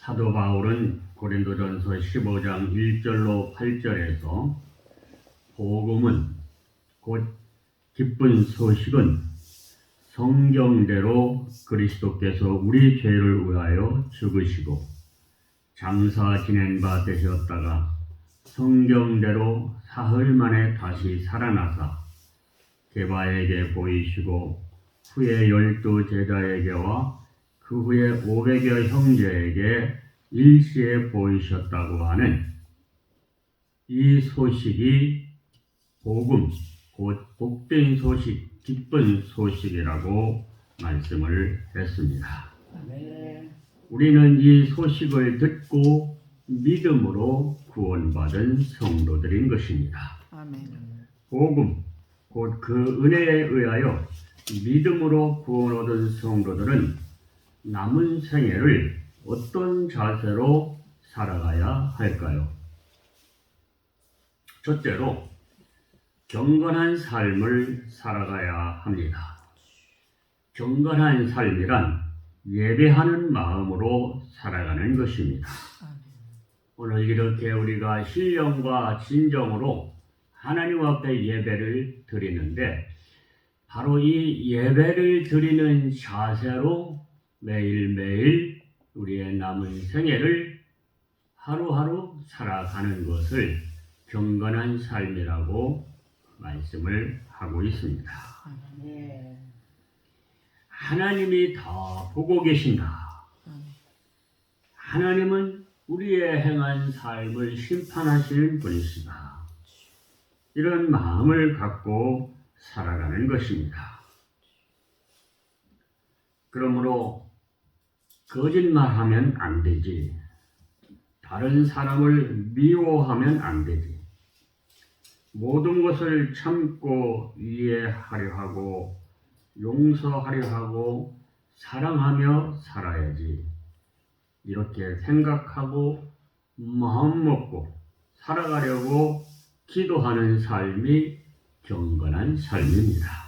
사도 바울은 고린도전서 15장 1절로 8절에서 복음은 곧 기쁜 소식은 성경대로 그리스도께서 우리 죄를 위하여 죽으시고 장사 지낸 바 되셨다가 성경대로 사흘 만에 다시 살아나사 게바에게 보이시고 후에 12 제자에게와 그 후에 500여 형제에게 일시에 보이셨다고 하는 이 소식이 복음, 곧 복된 소식, 기쁜 소식이라고 말씀을 했습니다. 우리는 이 소식을 듣고 믿음으로 구원받은 성도들인 것입니다. 복음, 곧 그 은혜에 의하여 믿음으로 구원 얻은 성도들은 남은 생애를 어떤 자세로 살아가야 할까요? 첫째로 경건한 삶을 살아가야 합니다. 경건한 삶이란 예배하는 마음으로 살아가는 것입니다. 오늘 이렇게 우리가 신령과 진정으로 하나님 앞에 예배를 드리는데 바로 이 예배를 드리는 자세로 매일매일 우리의 남은 생애를 하루하루 살아가는 것을 경건한 삶이라고 말씀을 하고 있습니다. 하나님이 다 보고 계신다. 하나님은 우리의 행한 삶을 심판하시는 분이시다. 이런 마음을 갖고 살아가는 것입니다. 그러므로 거짓말하면 안 되지. 다른 사람을 미워하면 안 되지. 모든 것을 참고 이해하려 하고 용서하려 하고 사랑하며 살아야지. 이렇게 생각하고 마음 먹고 살아가려고 기도하는 삶이 경건한 삶입니다.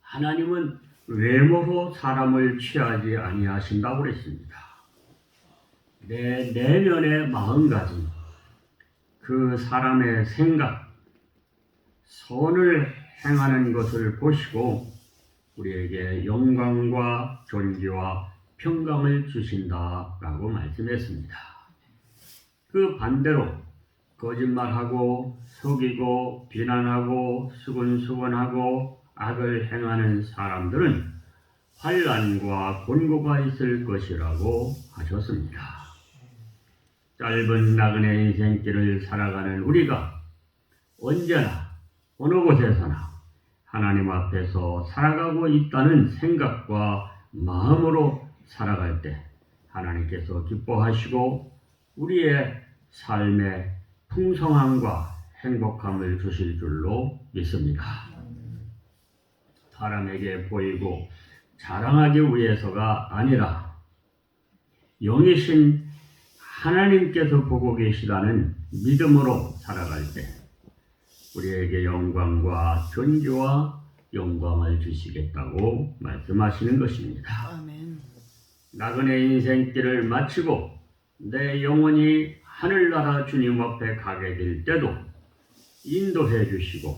하나님은 외모로 사람을 취하지 아니하신다고 그랬습니다. 내 내면의 마음가짐, 그 사람의 생각, 선을 행하는 것을 보시고 우리에게 영광과 존귀와 평강을 주신다라고 말씀했습니다. 그 반대로 거짓말하고 속이고 비난하고 수군수군하고 악을 행하는 사람들은 환난과 곤고가 있을 것이라고 하셨습니다. 짧은 나그네 인생길을 살아가는 우리가 언제나 어느 곳에서나 하나님 앞에서 살아가고 있다는 생각과 마음으로 살아갈 때 하나님께서 기뻐하시고 우리의 삶에 풍성함과 행복함을 주실 줄로 믿습니다. 사람에게 보이고 자랑하기 위해서가 아니라 영이신 하나님께서 보고 계시다는 믿음으로 살아갈 때 우리에게 영광과 존귀와 영광을 주시겠다고 말씀하시는 것입니다. 아멘. 나그네 인생길을 마치고 내 영혼이 하늘나라 주님 앞에 가게 될 때도 인도해 주시고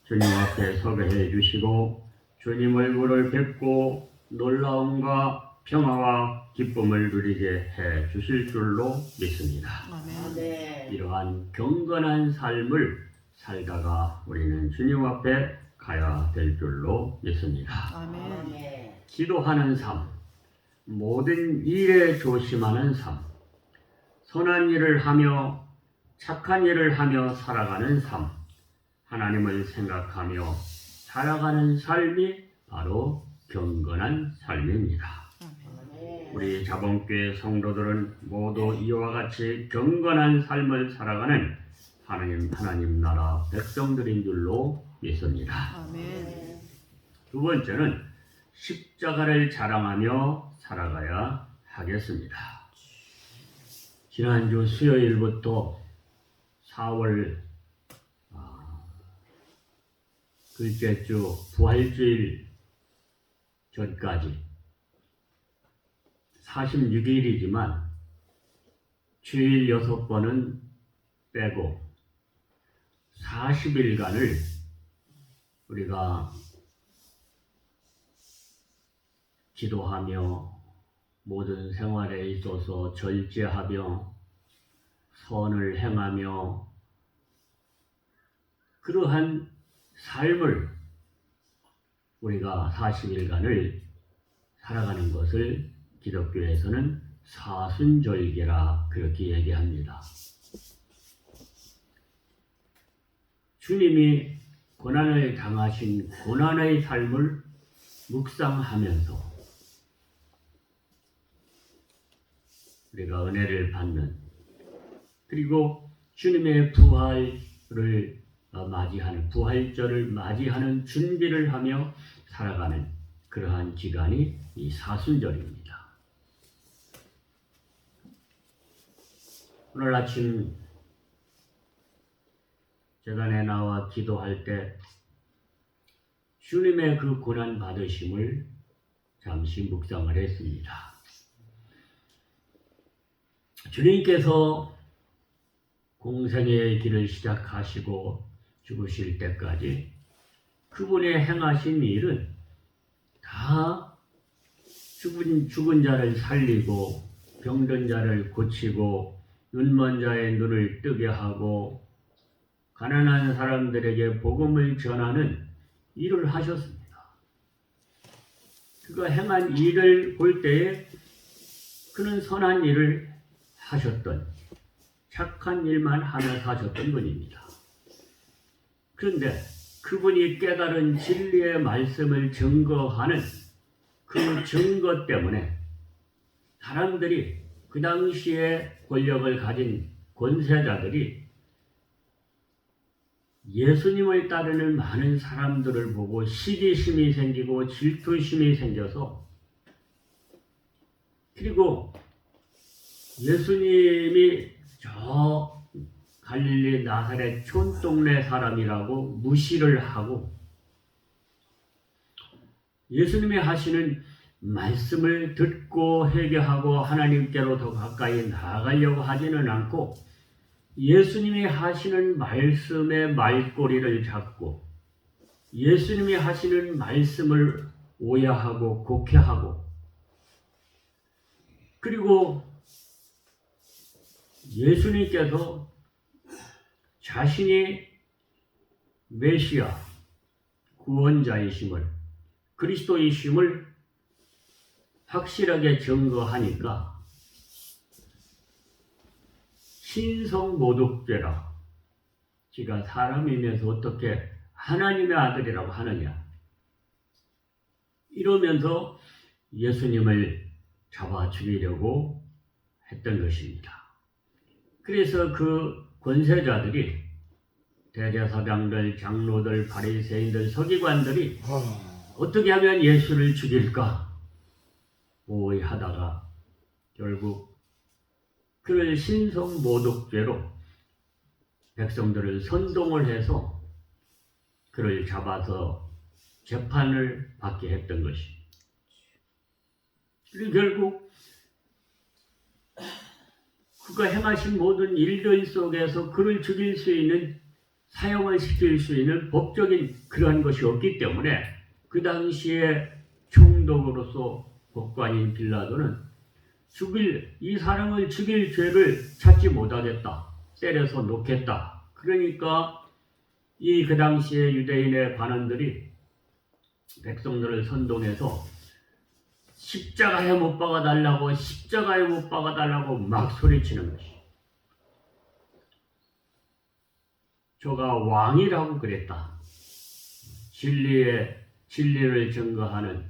주님 앞에 서게 해 주시고 주님 얼굴을 뵙고 놀라움과 평화와 기쁨을 누리게 해 주실 줄로 믿습니다. 아멘. 이러한 경건한 삶을 살다가 우리는 주님 앞에 가야 될 줄로 믿습니다. 아멘. 기도하는 삶, 모든 일에 조심하는 삶, 선한 일을 하며 착한 일을 하며 살아가는 삶, 하나님을 생각하며 살아가는 삶이 바로 경건한 삶입니다. 우리 자본교회 성도들은 모두 이와 같이 경건한 삶을 살아가는 하나님 나라 백성들인 줄로 믿습니다. 아멘. 두 번째는 십자가를 자랑하며 살아가야 하겠습니다. 지난주 수요일부터 4월 둘째 주 부활주일 전까지 46일이지만 주일 6번은 빼고 40일간을 우리가 기도하며 모든 생활에 있어서 절제하며 선을 행하며 그러한 삶을 우리가 40일간을 살아가는 것을 기독교에서는 사순절기라 그렇게 얘기합니다. 주님이 고난을 당하신 고난의 삶을 묵상하면서 우리가 은혜를 받는, 그리고 주님의 부활을 맞이하는, 부활절을 맞이하는 준비를 하며 살아가는 그러한 기간이 이 사순절입니다. 오늘 아침 재단에 나와 기도할 때 주님의 그 고난 받으심을 잠시 묵상을 했습니다. 주님께서 공생애의 길을 시작하시고 죽으실 때까지 그분의 행하신 일은 다 죽은 자를 살리고 병든 자를 고치고 눈먼 자의 눈을 뜨게 하고 가난한 사람들에게 복음을 전하는 일을 하셨습니다. 그가 행한 일을 볼 때에 그는 선한 일을 하셨던, 착한 일만 하며 사셨던 분입니다. 그런데 그분이 깨달은 진리의 말씀을 증거하는 그 증거 때문에 사람들이, 그 당시에 권력을 가진 권세자들이 예수님을 따르는 많은 사람들을 보고 시기심이 생기고 질투심이 생겨서, 그리고 예수님이 저 갈릴리 나사렛 촌동네 사람이라고 무시를 하고 예수님이 하시는 말씀을 듣고 회개하고 하나님께로 더 가까이 나아가려고 하지는 않고 예수님이 하시는 말씀의 말꼬리를 잡고 예수님이 하시는 말씀을 오해하고 곡해하고, 그리고 예수님께서 자신이 메시아, 구원자이심을, 그리스도이심을 확실하게 증거하니까 신성모독죄라, 지가 사람이면서 어떻게 하나님의 아들이라고 하느냐, 이러면서 예수님을 잡아 죽이려고 했던 것입니다. 그래서 그 권세자들이, 대제사장들, 장로들, 바리새인들, 서기관들이 어떻게 하면 예수를 죽일까 모의하다가 결국 그를 신성모독죄로 백성들을 선동을 해서 그를 잡아서 재판을 받게 했던 것입니다. 그리고 결국 그가 행하신 모든 일들 속에서 그를 죽일 수 있는, 사형을 시킬 수 있는 법적인 그러한 것이 없기 때문에 그 당시에 총독으로서 법관인 빌라도는 이 사람을 죽일 죄를 찾지 못하겠다, 때려서 놓겠다. 그러니까 그 당시에 유대인의 관원들이 백성들을 선동해서 십자가에 못 박아달라고, 십자가에 못 박아달라고 막 소리치는 것이, 저가 왕이라고 그랬다. 진리를 증거하는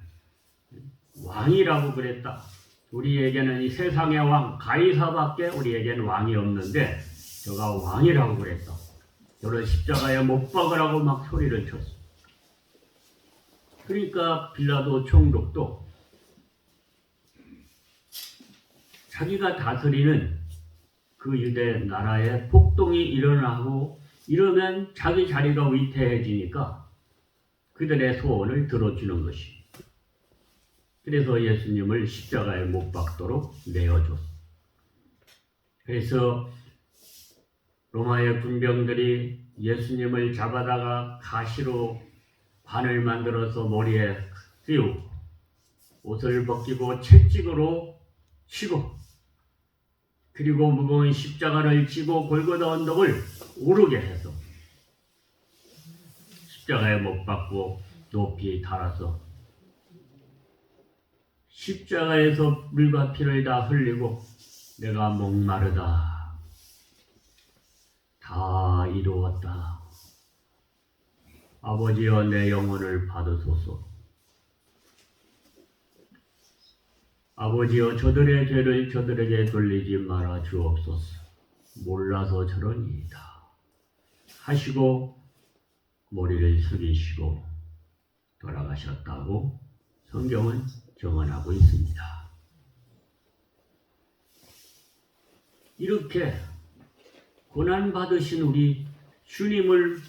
왕이라고 그랬다. 우리에게는 이 세상의 왕 가이사밖에 우리에게는 왕이 없는데 저가 왕이라고 그랬다. 저를 십자가에 못 박으라고 막 소리를 쳤어. 그러니까 빌라도 총독도 자기가 다스리는 그 유대 나라에 폭동이 일어나고 이러면 자기 자리가 위태해지니까 그들의 소원을 들어주는 것이. 그래서 예수님을 십자가에 못 박도록 내어줬어. 그래서 로마의 군병들이 예수님을 잡아다가 가시로 관을 만들어서 머리에 띄우고 옷을 벗기고 채찍으로 치고 그리고 무거운 십자가를 지고 골고다 언덕을 오르게 해서 십자가에 못 박고 높이 달아서 십자가에서 물과 피를 다 흘리고 내가 목마르다, 다 이루었다, 아버지여 내 영혼을 받으소서, 아버지여 저들의 죄를 저들에게 돌리지 말아 주옵소서, 몰라서 저러니이다 하시고 머리를 숙이시고 돌아가셨다고 성경은 증언하고 있습니다. 이렇게 고난받으신 우리 주님을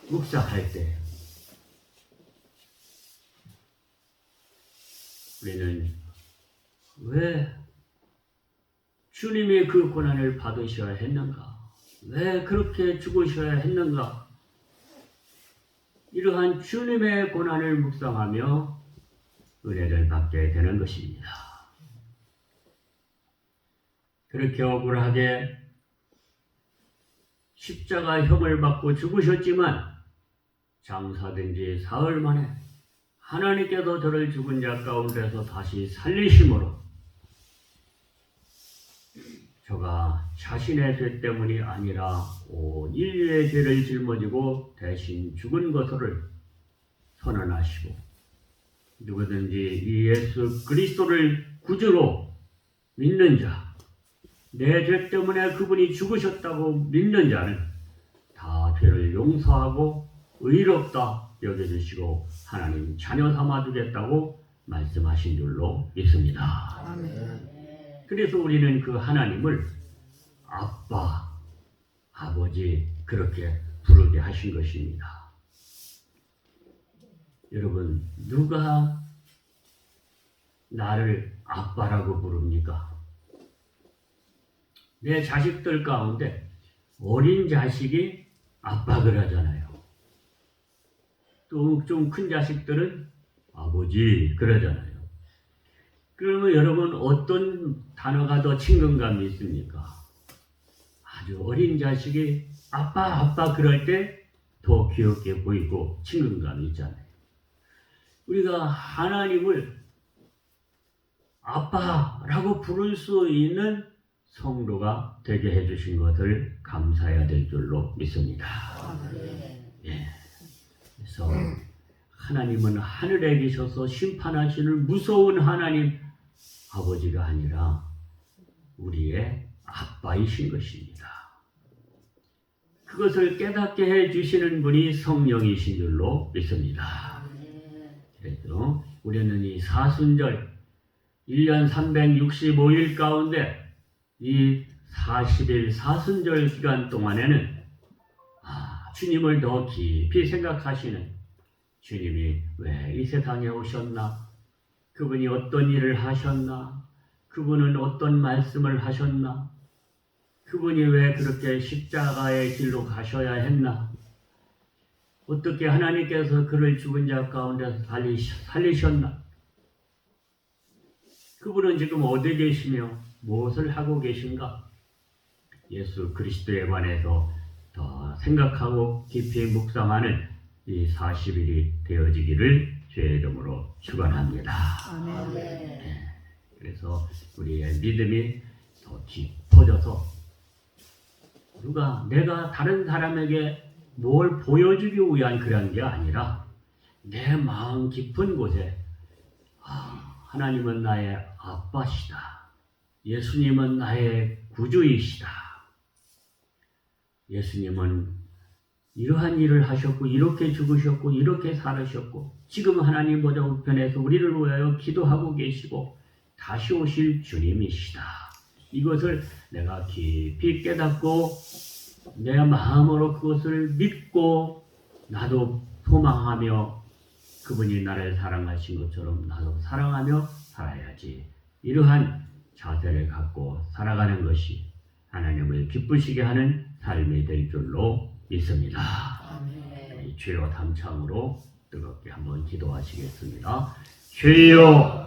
묵상할 때 우리는 왜 주님이 그 고난을 받으셔야 했는가? 왜 그렇게 죽으셔야 했는가? 이러한 주님의 고난을 묵상하며 은혜를 받게 되는 것입니다. 그렇게 억울하게 십자가형을 받고 죽으셨지만 장사된 지 사흘 만에 하나님께서 저를 죽은 자 가운데서 다시 살리심으로 저가 자신의 죄 때문이 아니라 온 인류의 죄를 짊어지고 대신 죽은 것을 선언하시고 누구든지 이 예수 그리스도를 구주로 믿는 자, 내 죄 때문에 그분이 죽으셨다고 믿는 자는 다 죄를 용서하고 의롭다 여겨주시고 하나님 자녀 삼아주겠다고 말씀하신 줄로 믿습니다. 아멘. 그래서 우리는 그 하나님을 아빠, 아버지 그렇게 부르게 하신 것입니다. 여러분, 누가 나를 아빠라고 부릅니까? 내 자식들 가운데 어린 자식이 아빠 그러잖아요. 또 좀 큰 자식들은 아버지 그러잖아요. 그러면 여러분 어떤 단어가 더 친근감이 있습니까? 아주 어린 자식이 아빠 그럴 때 더 귀엽게 보이고 친근감이 있잖아요. 우리가 하나님을 아빠라고 부를 수 있는 성도가 되게 해주신 것을 감사해야 될 줄로 믿습니다. 예. 그래서 하나님은 하늘에 계셔서 심판하시는 무서운 하나님 아버지가 아니라 우리의 아빠이신 것입니다. 그것을 깨닫게 해주시는 분이 성령이신 줄로 믿습니다. 그래서 우리는 이 사순절 1년 365일 가운데 이 40일 사순절 기간 동안에는 주님을 더 깊이 생각하시는, 주님이 왜 이 세상에 오셨나? 그분이 어떤 일을 하셨나? 그분은 어떤 말씀을 하셨나? 그분이 왜 그렇게 십자가의 길로 가셔야 했나? 어떻게 하나님께서 그를 죽은 자 가운데서 살리셨나? 그분은 지금 어디 계시며 무엇을 하고 계신가? 예수 그리스도에 관해서 더 생각하고 깊이 묵상하는 이 40일이 되어지기를 주의 이름으로 축원합니다. 아멘. 그래서 우리의 믿음이 더 깊어져서 내가 다른 사람에게 뭘 보여주기 위한 그런 게 아니라 내 마음 깊은 곳에 하나님은 나의 아빠시다. 예수님은 나의 구주이시다. 예수님은 이러한 일을 하셨고 이렇게 죽으셨고 이렇게 살으셨고 지금 하나님 보좌 우편에서 우리를 위하여 기도하고 계시고 다시 오실 주님이시다. 이것을 내가 깊이 깨닫고 내 마음으로 그것을 믿고 나도 소망하며 그분이 나를 사랑하신 것처럼 나도 사랑하며 살아야지. 이러한 자세를 갖고 살아가는 것이 하나님을 기쁘시게 하는 삶이 될 줄로 믿습니다. 아멘. 주여 담창으로 뜨겁게 한번 기도하시겠습니다. 주여